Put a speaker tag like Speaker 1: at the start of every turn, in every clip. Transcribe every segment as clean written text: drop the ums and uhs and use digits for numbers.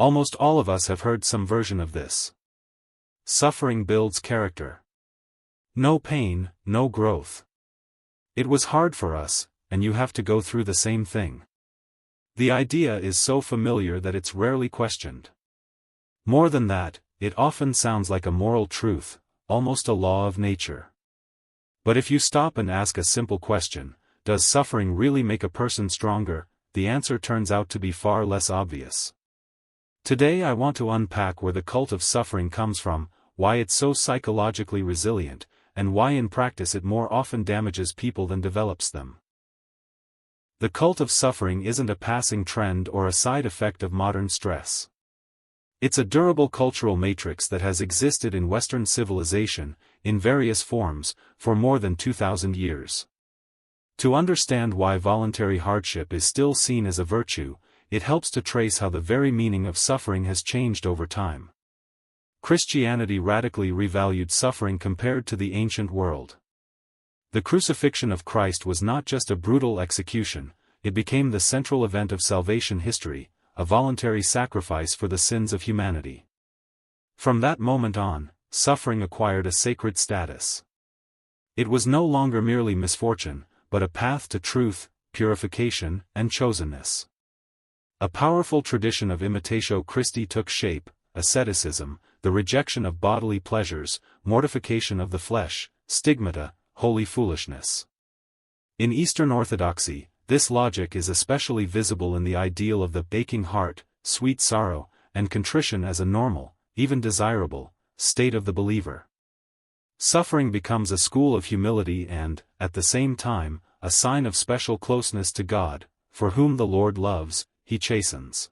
Speaker 1: Almost all of us have heard some version of this. Suffering builds character. No pain, no growth. It was hard for us, and you have to go through the same thing. The idea is so familiar that it's rarely questioned. More than that, it often sounds like a moral truth, almost a law of nature. But if you stop and ask a simple question, does suffering really make a person stronger? The answer turns out to be far less obvious. Today I want to unpack where the cult of suffering comes from, why it's so psychologically resilient, and why in practice it more often damages people than develops them. The cult of suffering isn't a passing trend or a side effect of modern stress. It's a durable cultural matrix that has existed in Western civilization, in various forms, for more than 2,000 years. To understand why voluntary hardship is still seen as a virtue, it helps to trace how the very meaning of suffering has changed over time. Christianity radically revalued suffering compared to the ancient world. The crucifixion of Christ was not just a brutal execution, it became the central event of salvation history, a voluntary sacrifice for the sins of humanity. From that moment on, suffering acquired a sacred status. It was no longer merely misfortune, but a path to truth, purification, and chosenness. A powerful tradition of imitatio Christi took shape: asceticism, the rejection of bodily pleasures, mortification of the flesh, stigmata, holy foolishness. In Eastern Orthodoxy, this logic is especially visible in the ideal of the aching heart, sweet sorrow, and contrition as a normal, even desirable, state of the believer. Suffering becomes a school of humility and, at the same time, a sign of special closeness to God, for whom the Lord loves, he chastens.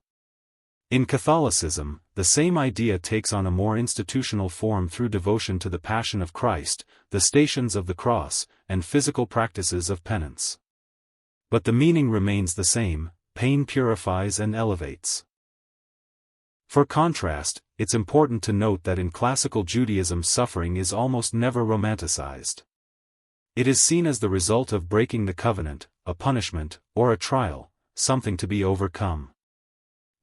Speaker 1: In Catholicism, the same idea takes on a more institutional form through devotion to the Passion of Christ, the Stations of the Cross, and physical practices of penance. But the meaning remains the same: pain purifies and elevates. For contrast, it's important to note that in classical Judaism suffering is almost never romanticized. It is seen as the result of breaking the covenant, a punishment, or a trial, something to be overcome.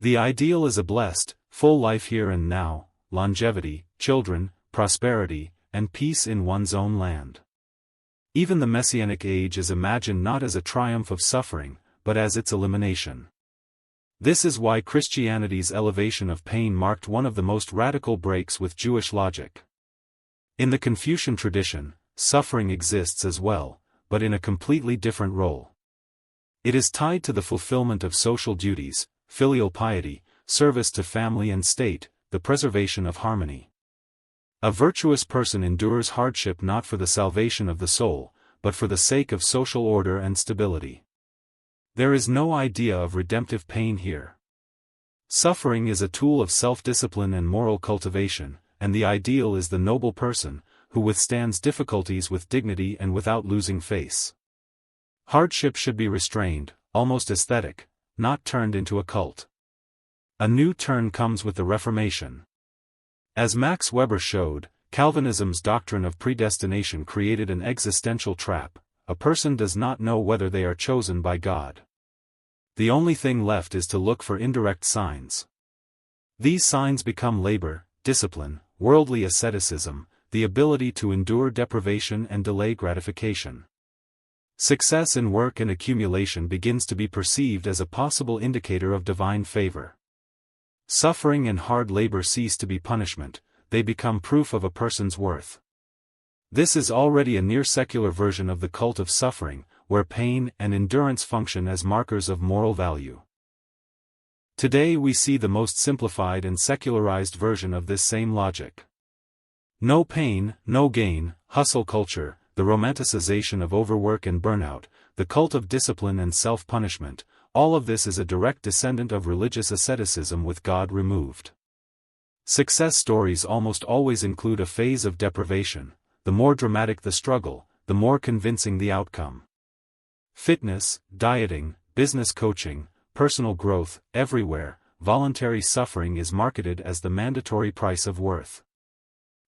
Speaker 1: The ideal is a blessed, full life here and now, longevity, children, prosperity, and peace in one's own land. Even the Messianic age is imagined not as a triumph of suffering, but as its elimination. This is why Christianity's elevation of pain marked one of the most radical breaks with Jewish logic. In the Confucian tradition, suffering exists as well, but in a completely different role. It is tied to the fulfillment of social duties, filial piety, service to family and state, the preservation of harmony. A virtuous person endures hardship not for the salvation of the soul, but for the sake of social order and stability. There is no idea of redemptive pain here. Suffering is a tool of self-discipline and moral cultivation, and the ideal is the noble person, who withstands difficulties with dignity and without losing face. Hardship should be restrained, almost aesthetic, not turned into a cult. A new turn comes with the Reformation. As Max Weber showed, Calvinism's doctrine of predestination created an existential trap: a person does not know whether they are chosen by God. The only thing left is to look for indirect signs. These signs become labor, discipline, worldly asceticism, the ability to endure deprivation and delay gratification. Success in work and accumulation begins to be perceived as a possible indicator of divine favor. Suffering and hard labor cease to be punishment, they become proof of a person's worth. This is already a near-secular version of the cult of suffering, where pain and endurance function as markers of moral value. Today we see the most simplified and secularized version of this same logic. No pain, no gain, hustle culture, the romanticization of overwork and burnout, the cult of discipline and self-punishment, all of this is a direct descendant of religious asceticism with God removed. Success stories almost always include a phase of deprivation. The more dramatic the struggle, the more convincing the outcome. Fitness, dieting, business coaching, personal growth, everywhere, voluntary suffering is marketed as the mandatory price of worth.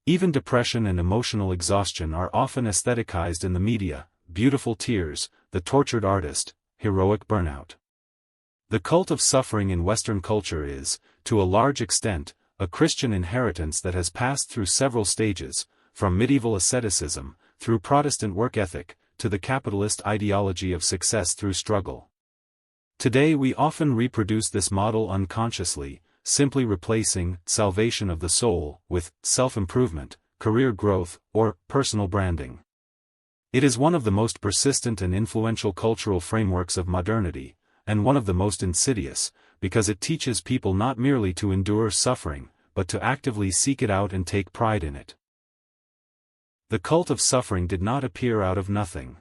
Speaker 1: Even depression and emotional exhaustion are often aestheticized in the media: beautiful tears, the tortured artist, heroic burnout. The cult of suffering in Western culture is, to a large extent, a Christian inheritance that has passed through several stages, from medieval asceticism, through Protestant work ethic, to the capitalist ideology of success through struggle. Today we often reproduce this model unconsciously, simply replacing salvation of the soul with self-improvement, career growth, or personal branding. It is one of the most persistent and influential cultural frameworks of modernity, and one of the most insidious, because it teaches people not merely to endure suffering, but to actively seek it out and take pride in it. The cult of suffering did not appear out of nothing.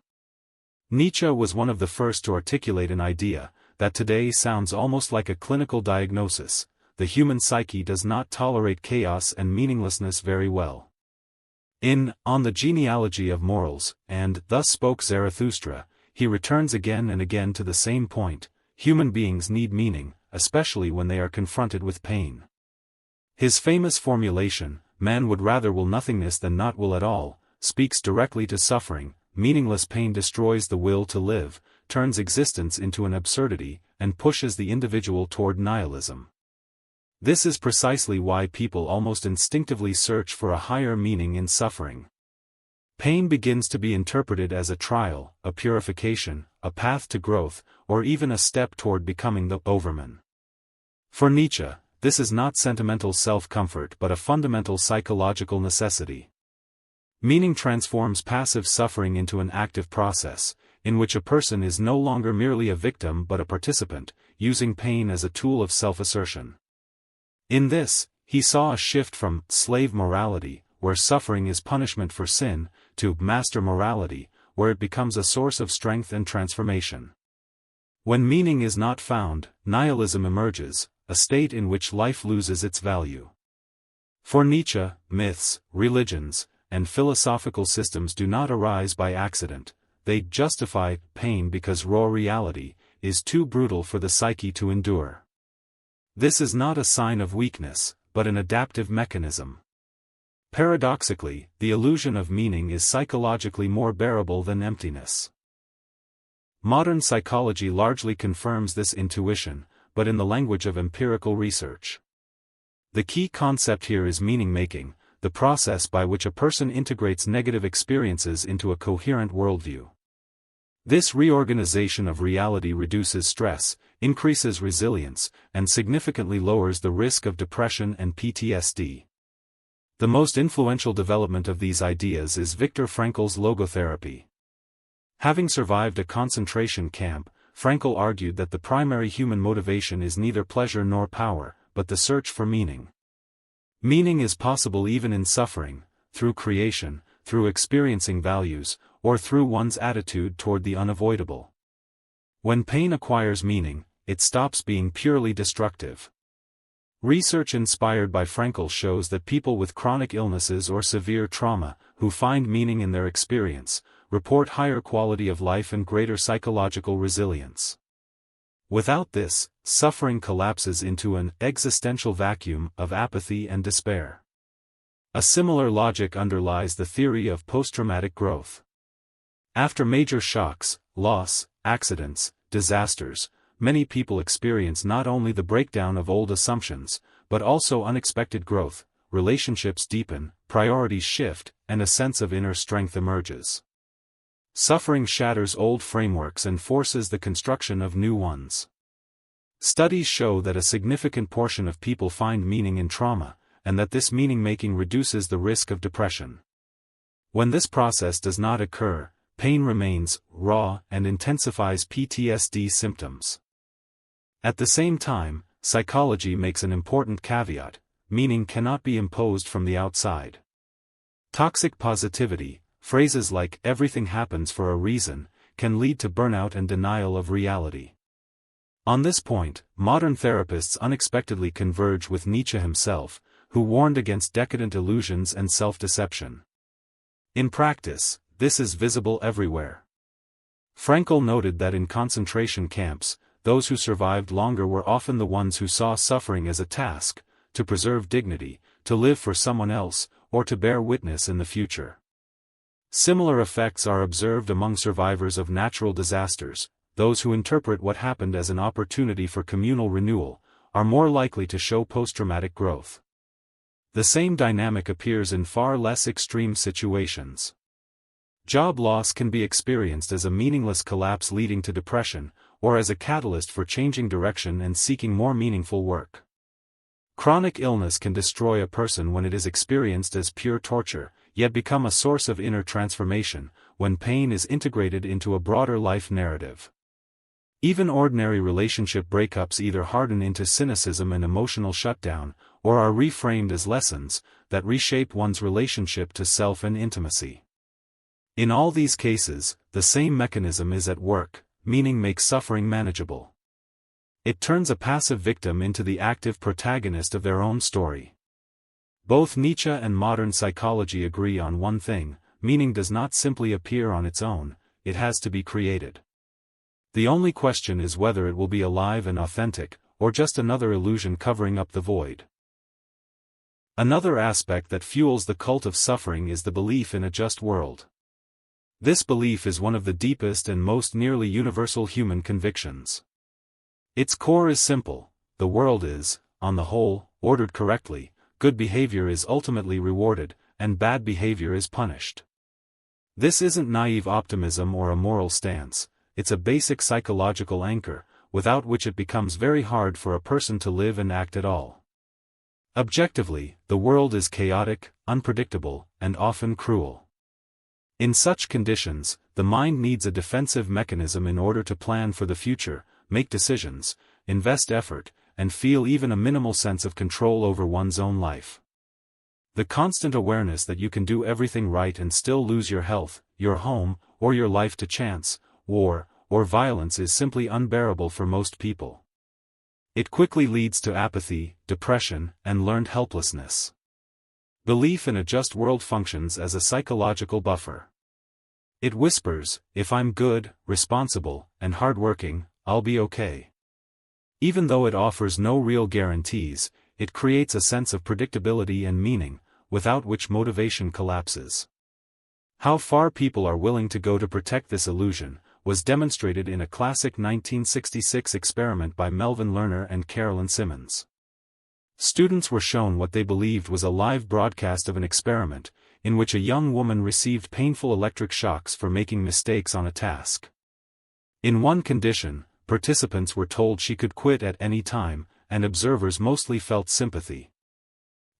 Speaker 1: Nietzsche was one of the first to articulate an idea that today sounds almost like a clinical diagnosis: the human psyche does not tolerate chaos and meaninglessness very well. In On the Genealogy of Morals, and Thus Spoke Zarathustra, he returns again and again to the same point: human beings need meaning, especially when they are confronted with pain. His famous formulation, "Man would rather will nothingness than not will at all," speaks directly to suffering. Meaningless pain destroys the will to live, turns existence into an absurdity, and pushes the individual toward nihilism. This is precisely why people almost instinctively search for a higher meaning in suffering. Pain begins to be interpreted as a trial, a purification, a path to growth, or even a step toward becoming the overman. For Nietzsche, this is not sentimental self-comfort but a fundamental psychological necessity. Meaning transforms passive suffering into an active process, in which a person is no longer merely a victim but a participant, using pain as a tool of self-assertion. In this, he saw a shift from slave morality, where suffering is punishment for sin, to master morality, where it becomes a source of strength and transformation. When meaning is not found, nihilism emerges, a state in which life loses its value. For Nietzsche, myths, religions, and philosophical systems do not arise by accident. They justify pain because raw reality is too brutal for the psyche to endure. This is not a sign of weakness, but an adaptive mechanism. Paradoxically, the illusion of meaning is psychologically more bearable than emptiness. Modern psychology largely confirms this intuition, but in the language of empirical research. The key concept here is meaning-making, the process by which a person integrates negative experiences into a coherent worldview. This reorganization of reality reduces stress, increases resilience, and significantly lowers the risk of depression and PTSD. The most influential development of these ideas is Viktor Frankl's logotherapy. Having survived a concentration camp, Frankl argued that the primary human motivation is neither pleasure nor power, but the search for meaning. Meaning is possible even in suffering, through creation, through experiencing values, or through one's attitude toward the unavoidable. When pain acquires meaning, it stops being purely destructive. Research inspired by Frankl shows that people with chronic illnesses or severe trauma, who find meaning in their experience, report higher quality of life and greater psychological resilience. Without this, suffering collapses into an existential vacuum of apathy and despair. A similar logic underlies the theory of post-traumatic growth. After major shocks, loss, accidents, disasters, many people experience not only the breakdown of old assumptions, but also unexpected growth. Relationships deepen, priorities shift, and a sense of inner strength emerges. Suffering shatters old frameworks and forces the construction of new ones. Studies show that a significant portion of people find meaning in trauma, and that this meaning-making reduces the risk of depression. When this process does not occur, pain remains raw and intensifies PTSD symptoms. At the same time, psychology makes an important caveat: meaning cannot be imposed from the outside. Toxic positivity, phrases like "everything happens for a reason," can lead to burnout and denial of reality. On this point, modern therapists unexpectedly converge with Nietzsche himself, who warned against decadent illusions and self-deception. In practice, this is visible everywhere. Frankl noted that in concentration camps, those who survived longer were often the ones who saw suffering as a task, to preserve dignity, to live for someone else, or to bear witness in the future. Similar effects are observed among survivors of natural disasters. those who interpret what happened as an opportunity for communal renewal, are more likely to show post-traumatic growth. The same dynamic appears in far less extreme situations. Job loss can be experienced as a meaningless collapse leading to depression, or as a catalyst for changing direction and seeking more meaningful work. Chronic illness can destroy a person when it is experienced as pure torture, yet become a source of inner transformation, when pain is integrated into a broader life narrative. Even ordinary relationship breakups either harden into cynicism and emotional shutdown, or are reframed as lessons that reshape one's relationship to self and intimacy. In all these cases, the same mechanism is at work, meaning makes suffering manageable. It turns a passive victim into the active protagonist of their own story. Both Nietzsche and modern psychology agree on one thing: meaning does not simply appear on its own, it has to be created. The only question is whether it will be alive and authentic, or just another illusion covering up the void. Another aspect that fuels the cult of suffering is the belief in a just world. This belief is one of the deepest and most nearly universal human convictions. Its core is simple: the world is, on the whole, ordered correctly, good behavior is ultimately rewarded, and bad behavior is punished. This isn't naive optimism or a moral stance, it's a basic psychological anchor, without which it becomes very hard for a person to live and act at all. Objectively, the world is chaotic, unpredictable, and often cruel. In such conditions, the mind needs a defensive mechanism in order to plan for the future, make decisions, invest effort, and feel even a minimal sense of control over one's own life. The constant awareness that you can do everything right and still lose your health, your home, or your life to chance, war, or violence is simply unbearable for most people. It quickly leads to apathy, depression, and learned helplessness. Belief in a just world functions as a psychological buffer. It whispers, if I'm good, responsible, and hardworking, I'll be okay. Even though it offers no real guarantees, it creates a sense of predictability and meaning, without which motivation collapses. How far people are willing to go to protect this illusion was demonstrated in a classic 1966 experiment by Melvin Lerner and Carolyn Simmons. Students were shown what they believed was a live broadcast of an experiment, in which a young woman received painful electric shocks for making mistakes on a task. In one condition, participants were told she could quit at any time, and observers mostly felt sympathy.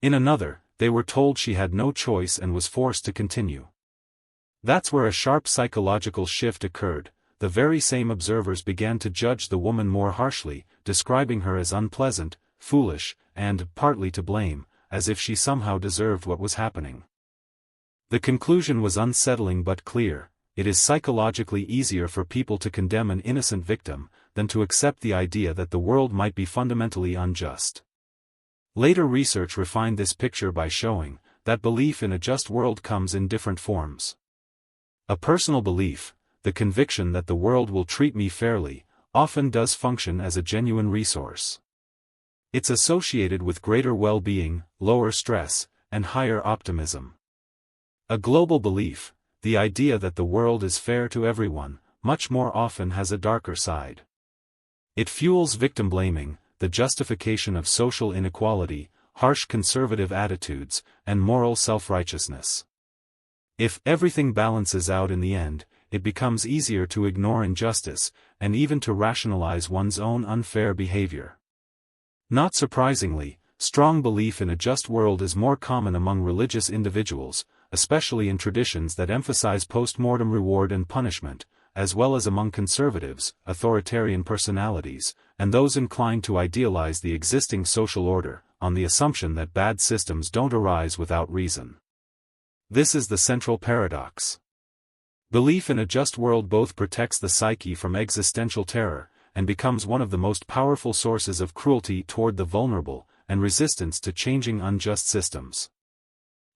Speaker 1: In another, they were told she had no choice and was forced to continue. That's where a sharp psychological shift occurred. The very same observers began to judge the woman more harshly, describing her as unpleasant, foolish, and partly to blame, as if she somehow deserved what was happening. The conclusion was unsettling but clear: it is psychologically easier for people to condemn an innocent victim than to accept the idea that the world might be fundamentally unjust. Later research refined this picture by showing that belief in a just world comes in different forms. A personal belief, the conviction that the world will treat me fairly, often does function as a genuine resource. It's associated with greater well-being, lower stress, and higher optimism. A global belief, the idea that the world is fair to everyone, much more often has a darker side. It fuels victim blaming, the justification of social inequality, harsh conservative attitudes, and moral self-righteousness. If everything balances out in the end, it becomes easier to ignore injustice, and even to rationalize one's own unfair behavior. Not surprisingly, strong belief in a just world is more common among religious individuals, especially in traditions that emphasize post-mortem reward and punishment, as well as among conservatives, authoritarian personalities, and those inclined to idealize the existing social order, on the assumption that bad systems don't arise without reason. This is the central paradox. Belief in a just world both protects the psyche from existential terror, and becomes one of the most powerful sources of cruelty toward the vulnerable, and resistance to changing unjust systems.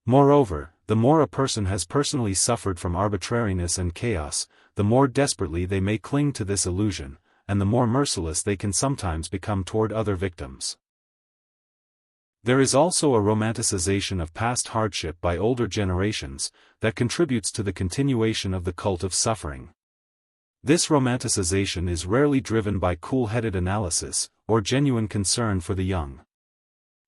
Speaker 1: Moreover, the more a person has personally suffered from arbitrariness and chaos, the more desperately they may cling to this illusion, and the more merciless they can sometimes become toward other victims. There is also a romanticization of past hardship by older generations that contributes to the continuation of the cult of suffering. This romanticization is rarely driven by cool-headed analysis, or genuine concern for the young.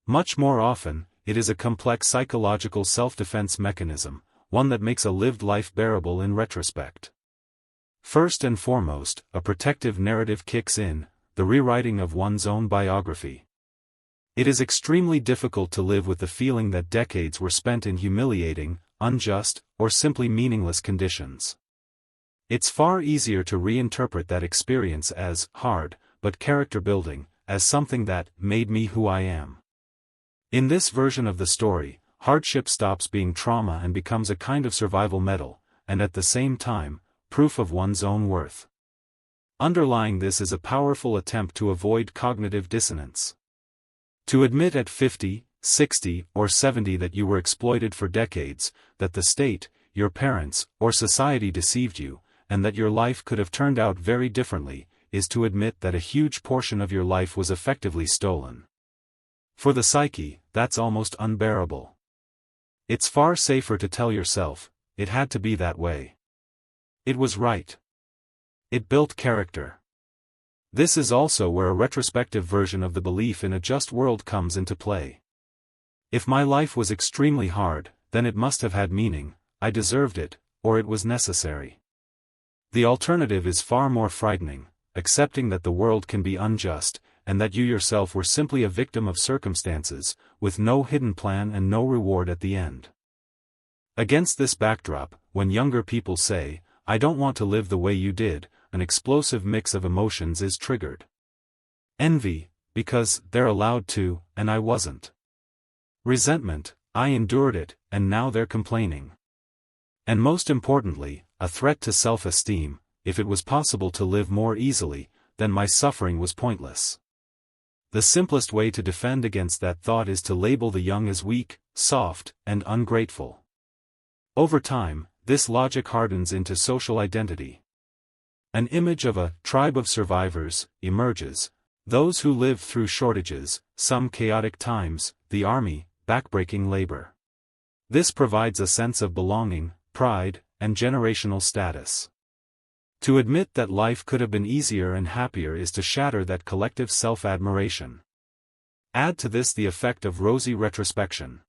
Speaker 1: Much more often, it is a complex psychological self-defense mechanism, one that makes a lived life bearable in retrospect. First and foremost, a protective narrative kicks in, the rewriting of one's own biography. It is extremely difficult to live with the feeling that decades were spent in humiliating, unjust, or simply meaningless conditions. It's far easier to reinterpret that experience as hard, but character-building, as something that made me who I am. In this version of the story, hardship stops being trauma and becomes a kind of survival medal, and at the same time, proof of one's own worth. Underlying this is a powerful attempt to avoid cognitive dissonance. To admit at 50, 60, or 70 that you were exploited for decades, that the state, your parents, or society deceived you, and that your life could have turned out very differently, is to admit that a huge portion of your life was effectively stolen. For the psyche, that's almost unbearable. It's far safer to tell yourself, it had to be that way. It was right. It built character. This is also where a retrospective version of the belief in a just world comes into play. If my life was extremely hard, then it must have had meaning, I deserved it, or it was necessary. The alternative is far more frightening, accepting that the world can be unjust, and that you yourself were simply a victim of circumstances, with no hidden plan and no reward at the end. Against this backdrop, when younger people say, "I don't want to live the way you did," an explosive mix of emotions is triggered. Envy, because they're allowed to, and I wasn't. Resentment, I endured it, and now they're complaining. And most importantly, a threat to self-esteem, if it was possible to live more easily, then my suffering was pointless. The simplest way to defend against that thought is to label the young as weak, soft, and ungrateful. Over time, this logic hardens into social identity. An image of a tribe of survivors emerges, those who lived through shortages, some chaotic times, the army, backbreaking labor. This provides a sense of belonging, pride, and generational status. To admit that life could have been easier and happier is to shatter that collective self-admiration. Add to this the effect of rosy retrospection.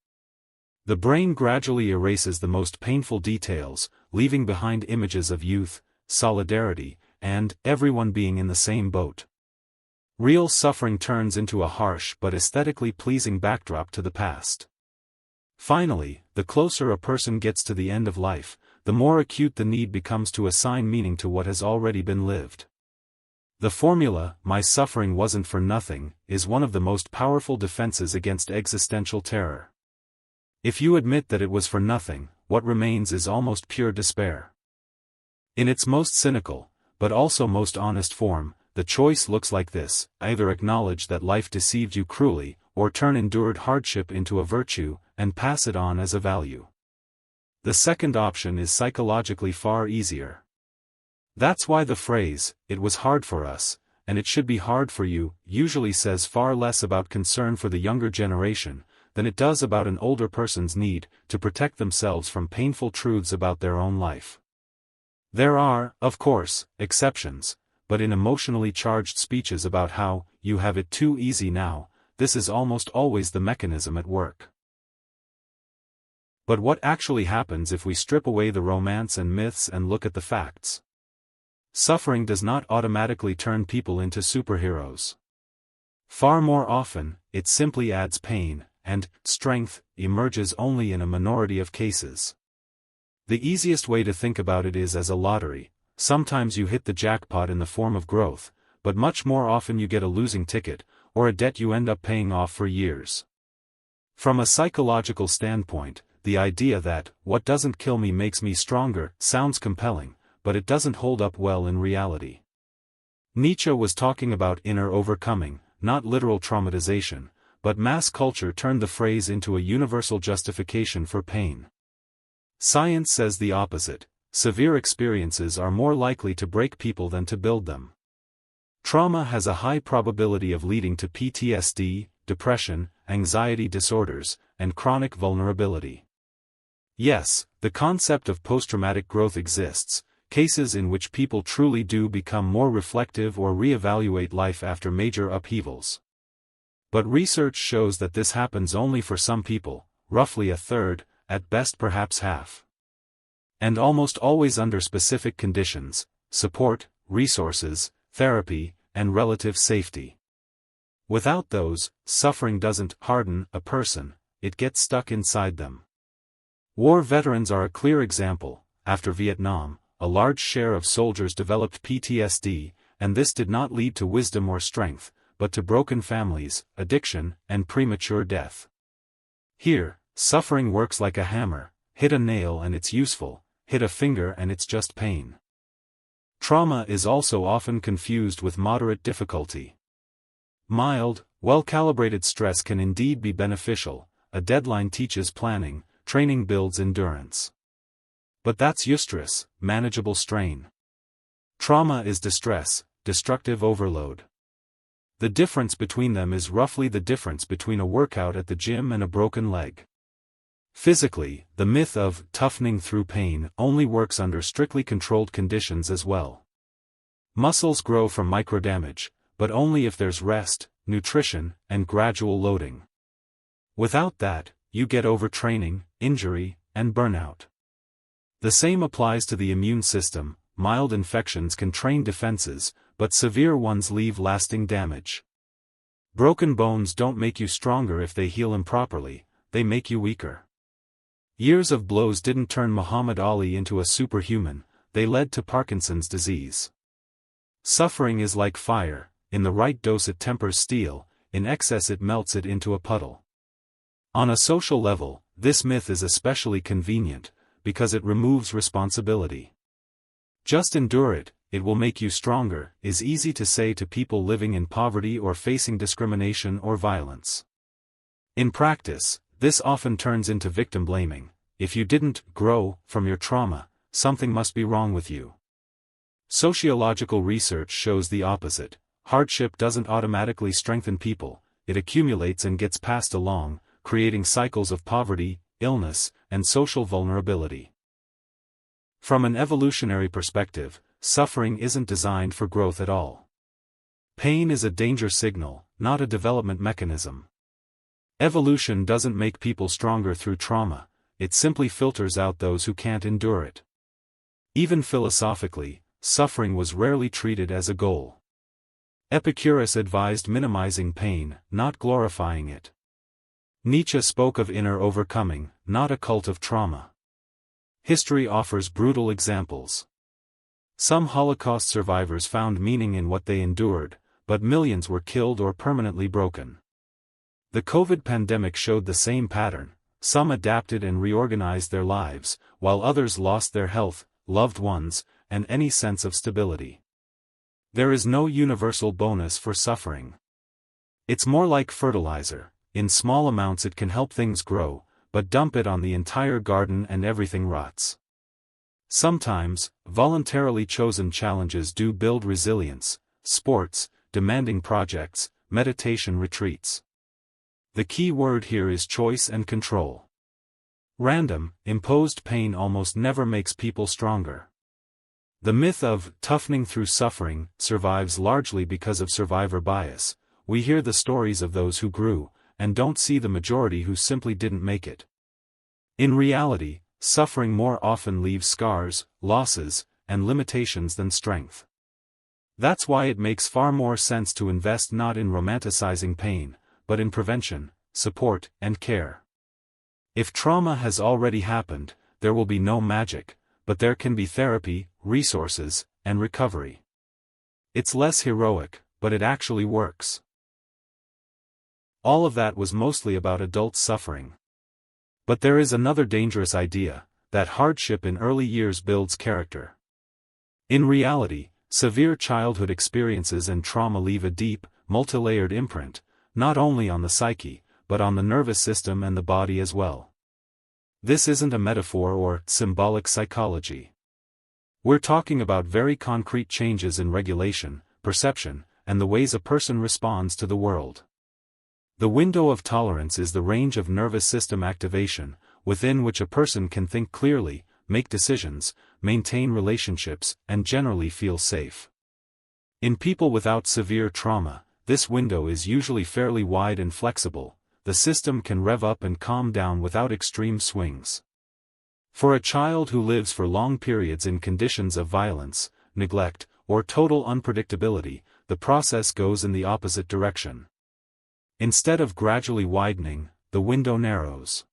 Speaker 1: The brain gradually erases the most painful details, leaving behind images of youth, solidarity, and everyone being in the same boat. Real suffering turns into a harsh but aesthetically pleasing backdrop to the past. Finally, the closer a person gets to the end of life, the more acute the need becomes to assign meaning to what has already been lived. The formula, "my suffering wasn't for nothing," is one of the most powerful defenses against existential terror. If you admit that it was for nothing, what remains is almost pure despair. In its most cynical, but also most honest form, the choice looks like this: either acknowledge that life deceived you cruelly, or turn endured hardship into a virtue, and pass it on as a value. The second option is psychologically far easier. That's why the phrase, "it was hard for us, and it should be hard for you," usually says far less about concern for the younger generation, than it does about an older person's need to protect themselves from painful truths about their own life. There are, of course, exceptions, but in emotionally charged speeches about how you have it too easy now, this is almost always the mechanism at work. But what actually happens if we strip away the romance and myths and look at the facts? Suffering does not automatically turn people into superheroes. Far more often, it simply adds pain, and strength emerges only in a minority of cases. The easiest way to think about it is as a lottery. Sometimes you hit the jackpot in the form of growth, but much more often you get a losing ticket, or a debt you end up paying off for years. From a psychological standpoint, the idea that, "what doesn't kill me makes me stronger," sounds compelling, but it doesn't hold up well in reality. Nietzsche was talking about inner overcoming, not literal traumatization, but mass culture turned the phrase into a universal justification for pain. Science says the opposite: severe experiences are more likely to break people than to build them. Trauma has a high probability of leading to PTSD, depression, anxiety disorders, and chronic vulnerability. Yes, the concept of post-traumatic growth exists, cases in which people truly do become more reflective or reevaluate life after major upheavals. But research shows that this happens only for some people, roughly a third, at best perhaps half. And almost always under specific conditions: support, resources, therapy, and relative safety. Without those, suffering doesn't harden a person, it gets stuck inside them. War veterans are a clear example. After Vietnam, a large share of soldiers developed PTSD, and this did not lead to wisdom or strength, but to broken families, addiction, and premature death. Here, suffering works like a hammer: hit a nail and it's useful, hit a finger and it's just pain. Trauma is also often confused with moderate difficulty. Mild, well-calibrated stress can indeed be beneficial. A deadline teaches planning, training builds endurance. But that's eustress, manageable strain. Trauma is distress, destructive overload. The difference between them is roughly the difference between a workout at the gym and a broken leg. Physically, the myth of toughening through pain only works under strictly controlled conditions as well. Muscles grow from microdamage, but only if there's rest, nutrition, and gradual loading. Without that, you get overtraining, injury, and burnout. The same applies to the immune system. Mild infections can train defenses, but severe ones leave lasting damage. Broken bones don't make you stronger if they heal improperly, they make you weaker. Years of blows didn't turn Muhammad Ali into a superhuman, they led to Parkinson's disease. Suffering is like fire: in the right dose it tempers steel, in excess it melts it into a puddle. On a social level, this myth is especially convenient, because it removes responsibility. Just endure it, it will make you stronger, is easy to say to people living in poverty or facing discrimination or violence. In practice, this often turns into victim blaming. If you didn't grow from your trauma, something must be wrong with you. Sociological research shows the opposite. Hardship doesn't automatically strengthen people, it accumulates and gets passed along, creating cycles of poverty, illness, and social vulnerability. From an evolutionary perspective, suffering isn't designed for growth at all. Pain is a danger signal, not a development mechanism. Evolution doesn't make people stronger through trauma, it simply filters out those who can't endure it. Even philosophically, suffering was rarely treated as a goal. Epicurus advised minimizing pain, not glorifying it. Nietzsche spoke of inner overcoming, not a cult of trauma. History offers brutal examples. Some Holocaust survivors found meaning in what they endured, but millions were killed or permanently broken. The COVID pandemic showed the same pattern: some adapted and reorganized their lives, while others lost their health, loved ones, and any sense of stability. There is no universal bonus for suffering. It's more like fertilizer: in small amounts it can help things grow, but dump it on the entire garden and everything rots. Sometimes, voluntarily chosen challenges do build resilience: sports, demanding projects, meditation retreats. The key word here is choice and control. Random, imposed pain almost never makes people stronger. The myth of toughening through suffering survives largely because of survivor bias. We hear the stories of those who grew, and don't see the majority who simply didn't make it. In reality, suffering more often leaves scars, losses, and limitations than strength. That's why it makes far more sense to invest not in romanticizing pain, but in prevention, support, and care. If trauma has already happened, there will be no magic, but there can be therapy, resources, and recovery. It's less heroic, but it actually works. All of that was mostly about adult suffering. But there is another dangerous idea, that hardship in early years builds character. In reality, severe childhood experiences and trauma leave a deep, multilayered imprint, not only on the psyche, but on the nervous system and the body as well. This isn't a metaphor or symbolic psychology. We're talking about very concrete changes in regulation, perception, and the ways a person responds to the world. The window of tolerance is the range of nervous system activation, within which a person can think clearly, make decisions, maintain relationships, and generally feel safe. In people without severe trauma, this window is usually fairly wide and flexible. The system can rev up and calm down without extreme swings. For a child who lives for long periods in conditions of violence, neglect, or total unpredictability, the process goes in the opposite direction. Instead of gradually widening, the window narrows.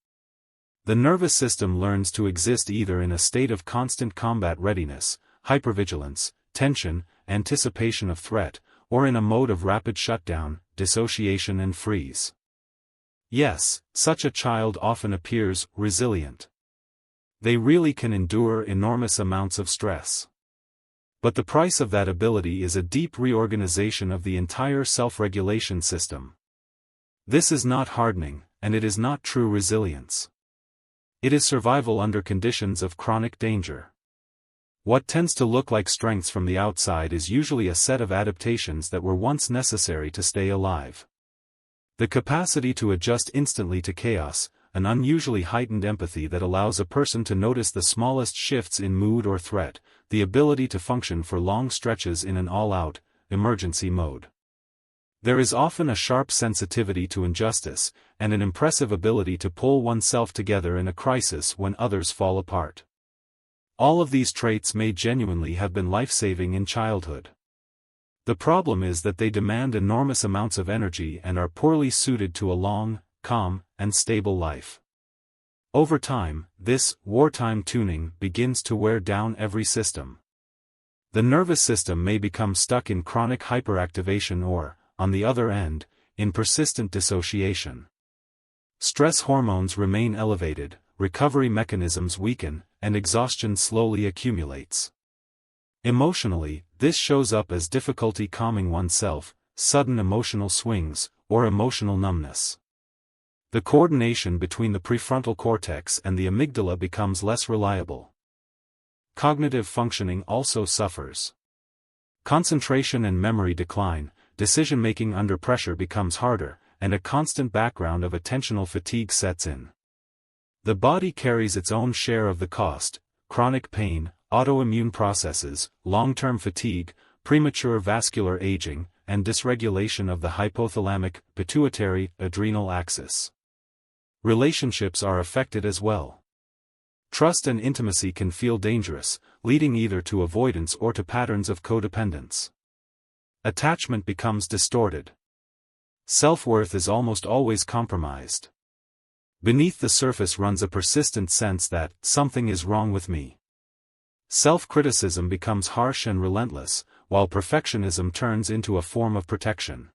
Speaker 1: The nervous system learns to exist either in a state of constant combat readiness, hypervigilance, tension, anticipation of threat, or in a mode of rapid shutdown, dissociation and freeze. Yes, such a child often appears resilient. They really can endure enormous amounts of stress. But the price of that ability is a deep reorganization of the entire self-regulation system. This is not hardening, and it is not true resilience. It is survival under conditions of chronic danger. What tends to look like strengths from the outside is usually a set of adaptations that were once necessary to stay alive. The capacity to adjust instantly to chaos, an unusually heightened empathy that allows a person to notice the smallest shifts in mood or threat, the ability to function for long stretches in an all-out, emergency mode. There is often a sharp sensitivity to injustice, and an impressive ability to pull oneself together in a crisis when others fall apart. All of these traits may genuinely have been life-saving in childhood. The problem is that they demand enormous amounts of energy and are poorly suited to a long, calm, and stable life. Over time, this wartime tuning begins to wear down every system. The nervous system may become stuck in chronic hyperactivation or, on the other end, in persistent dissociation. Stress hormones remain elevated, recovery mechanisms weaken, and exhaustion slowly accumulates. Emotionally, this shows up as difficulty calming oneself, sudden emotional swings, or emotional numbness. The coordination between the prefrontal cortex and the amygdala becomes less reliable. Cognitive functioning also suffers. Concentration and memory decline, decision-making under pressure becomes harder, and a constant background of attentional fatigue sets in. The body carries its own share of the cost: chronic pain, autoimmune processes, long-term fatigue, premature vascular aging, and dysregulation of the hypothalamic, pituitary, adrenal axis. Relationships are affected as well. Trust and intimacy can feel dangerous, leading either to avoidance or to patterns of codependence. Attachment becomes distorted. Self-worth is almost always compromised. Beneath the surface runs a persistent sense that something is wrong with me. Self-criticism becomes harsh and relentless, while perfectionism turns into a form of protection.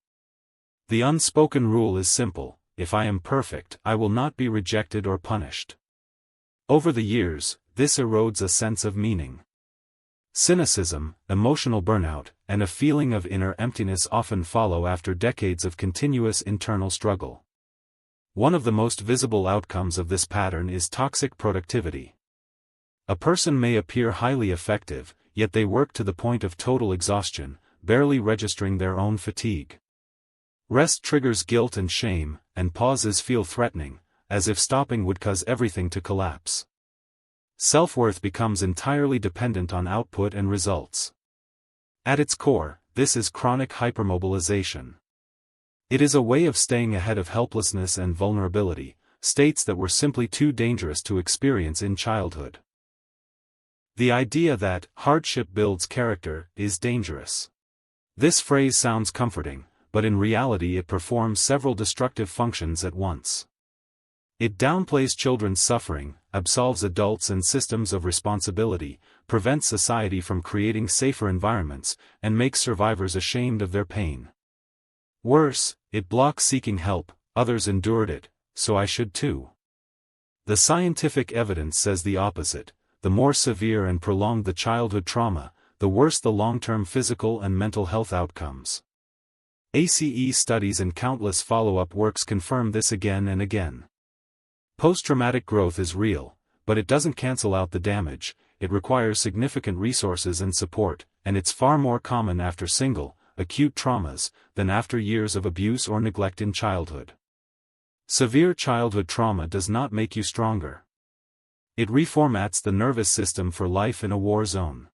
Speaker 1: The unspoken rule is simple: if I am perfect, I will not be rejected or punished. Over the years, this erodes a sense of meaning. Cynicism, emotional burnout, and a feeling of inner emptiness often follow after decades of continuous internal struggle. One of the most visible outcomes of this pattern is toxic productivity. A person may appear highly effective, yet they work to the point of total exhaustion, barely registering their own fatigue. Rest triggers guilt and shame, and pauses feel threatening, as if stopping would cause everything to collapse. Self-worth becomes entirely dependent on output and results. At its core, this is chronic hypermobilization. It is a way of staying ahead of helplessness and vulnerability, states that were simply too dangerous to experience in childhood. The idea that hardship builds character is dangerous. This phrase sounds comforting, but in reality it performs several destructive functions at once. It downplays children's suffering, absolves adults and systems of responsibility, prevents society from creating safer environments, and makes survivors ashamed of their pain. Worse, it blocks seeking help. Others endured it, so I should too. The scientific evidence says the opposite: the more severe and prolonged the childhood trauma, the worse the long-term physical and mental health outcomes. ACE studies and countless follow-up works confirm this again and again. Post-traumatic growth is real, but it doesn't cancel out the damage. It requires significant resources and support, and it's far more common after single, acute traumas, than after years of abuse or neglect in childhood. Severe childhood trauma does not make you stronger. It reformats the nervous system for life in a war zone.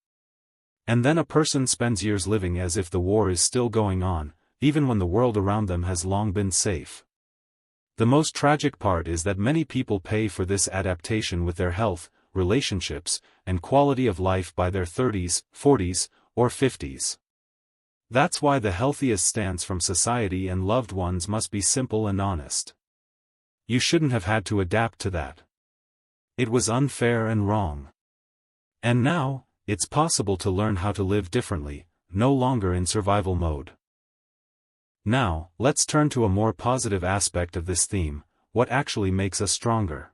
Speaker 1: And then a person spends years living as if the war is still going on, even when the world around them has long been safe. The most tragic part is that many people pay for this adaptation with their health, relationships, and quality of life by their 30s, 40s, or 50s. That's why the healthiest stance from society and loved ones must be simple and honest. You shouldn't have had to adapt to that. It was unfair and wrong. And now, it's possible to learn how to live differently, no longer in survival mode. Now, let's turn to a more positive aspect of this theme: what actually makes us stronger.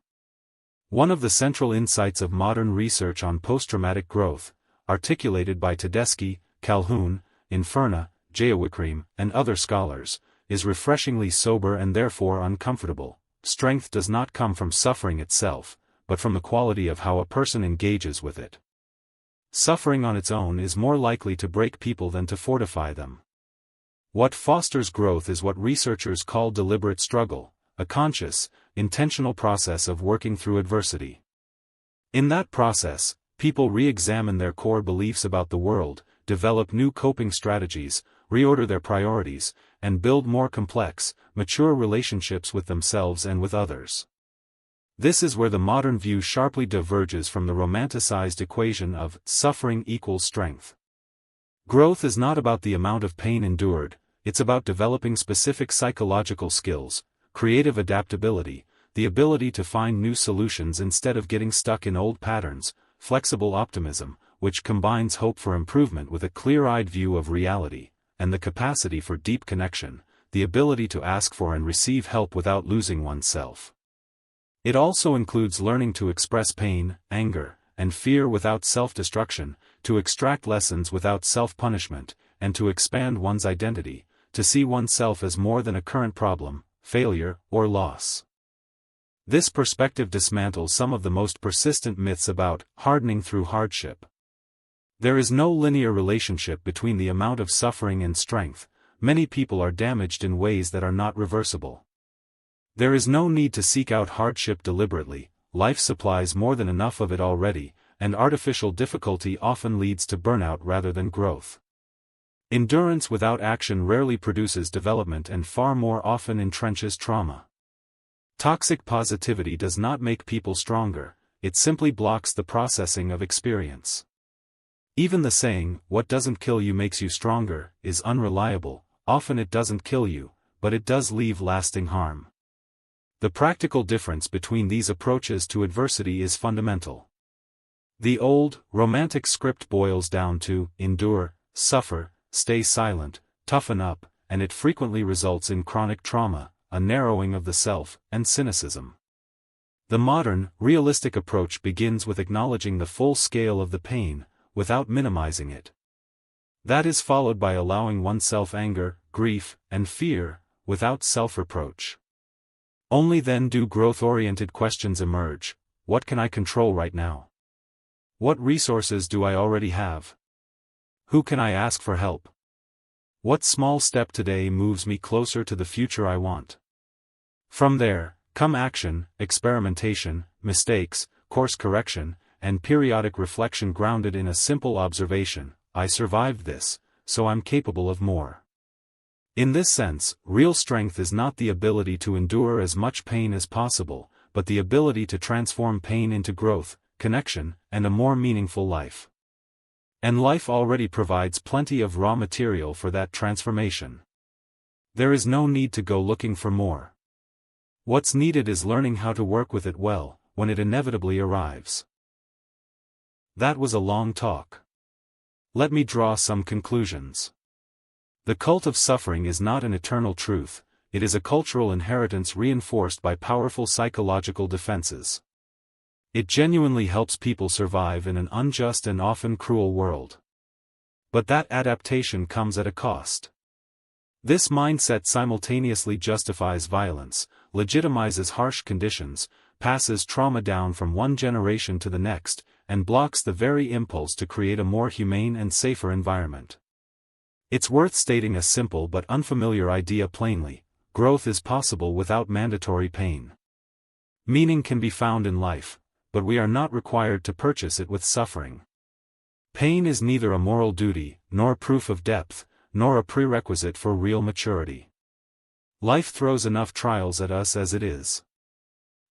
Speaker 1: One of the central insights of modern research on post-traumatic growth, articulated by Tedeschi, Calhoun, Inferna, Jayawickrem, and other scholars, is refreshingly sober and therefore uncomfortable. Strength does not come from suffering itself, but from the quality of how a person engages with it. Suffering on its own is more likely to break people than to fortify them. What fosters growth is what researchers call deliberate struggle, a conscious, intentional process of working through adversity. In that process, people re-examine their core beliefs about the world, develop new coping strategies, reorder their priorities, and build more complex, mature relationships with themselves and with others. This is where the modern view sharply diverges from the romanticized equation of suffering equals strength. Growth is not about the amount of pain endured, it's about developing specific psychological skills, creative adaptability, the ability to find new solutions instead of getting stuck in old patterns, flexible optimism, which combines hope for improvement with a clear-eyed view of reality, and the capacity for deep connection, the ability to ask for and receive help without losing oneself. It also includes learning to express pain, anger, and fear without self-destruction, to extract lessons without self-punishment, and to expand one's identity, to see oneself as more than a current problem, failure, or loss. This perspective dismantles some of the most persistent myths about hardening through hardship. There is no linear relationship between the amount of suffering and strength. Many people are damaged in ways that are not reversible. There is no need to seek out hardship deliberately, life supplies more than enough of it already, and artificial difficulty often leads to burnout rather than growth. Endurance without action rarely produces development and far more often entrenches trauma. Toxic positivity does not make people stronger, it simply blocks the processing of experience. Even the saying, "what doesn't kill you makes you stronger," is unreliable. Often it doesn't kill you, but it does leave lasting harm. The practical difference between these approaches to adversity is fundamental. The old, romantic script boils down to endure, suffer, stay silent, toughen up, and it frequently results in chronic trauma, a narrowing of the self, and cynicism. The modern, realistic approach begins with acknowledging the full scale of the pain, without minimizing it. That is followed by allowing oneself anger, grief, and fear, without self-reproach. Only then do growth-oriented questions emerge. What can I control right now? What resources do I already have? Who can I ask for help? What small step today moves me closer to the future I want? From there, come action, experimentation, mistakes, course correction, and periodic reflection grounded in a simple observation: I survived this, so I'm capable of more. In this sense, real strength is not the ability to endure as much pain as possible, but the ability to transform pain into growth, connection, and a more meaningful life. And life already provides plenty of raw material for that transformation. There is no need to go looking for more. What's needed is learning how to work with it well, when it inevitably arrives. That was a long talk. Let me draw some conclusions. The cult of suffering is not an eternal truth, it is a cultural inheritance reinforced by powerful psychological defenses. It genuinely helps people survive in an unjust and often cruel world. But that adaptation comes at a cost. This mindset simultaneously justifies violence, legitimizes harsh conditions, passes trauma down from one generation to the next, and blocks the very impulse to create a more humane and safer environment. It's worth stating a simple but unfamiliar idea plainly: growth is possible without mandatory pain. Meaning can be found in life, but we are not required to purchase it with suffering. Pain is neither a moral duty, nor proof of depth, nor a prerequisite for real maturity. Life throws enough trials at us as it is.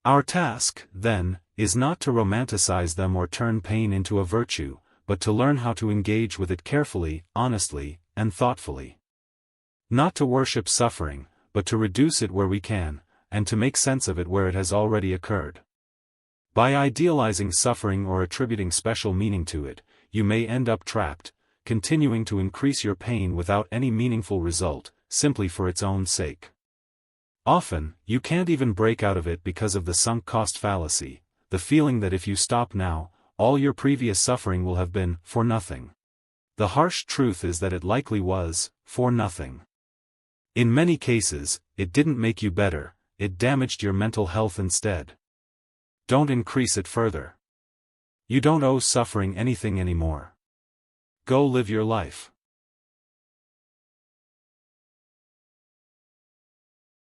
Speaker 1: Our task, then, is not to romanticize them or turn pain into a virtue, but to learn how to engage with it carefully, honestly, and thoughtfully. Not to worship suffering, but to reduce it where we can, and to make sense of it where it has already occurred. By idealizing suffering or attributing special meaning to it, you may end up trapped, continuing to increase your pain without any meaningful result, simply for its own sake. Often, you can't even break out of it because of the sunk cost fallacy, the feeling that if you stop now, all your previous suffering will have been for nothing. The harsh truth is that it likely was for nothing. In many cases, it didn't make you better, it damaged your mental health instead. Don't increase it further. You don't owe suffering anything anymore. Go live your life.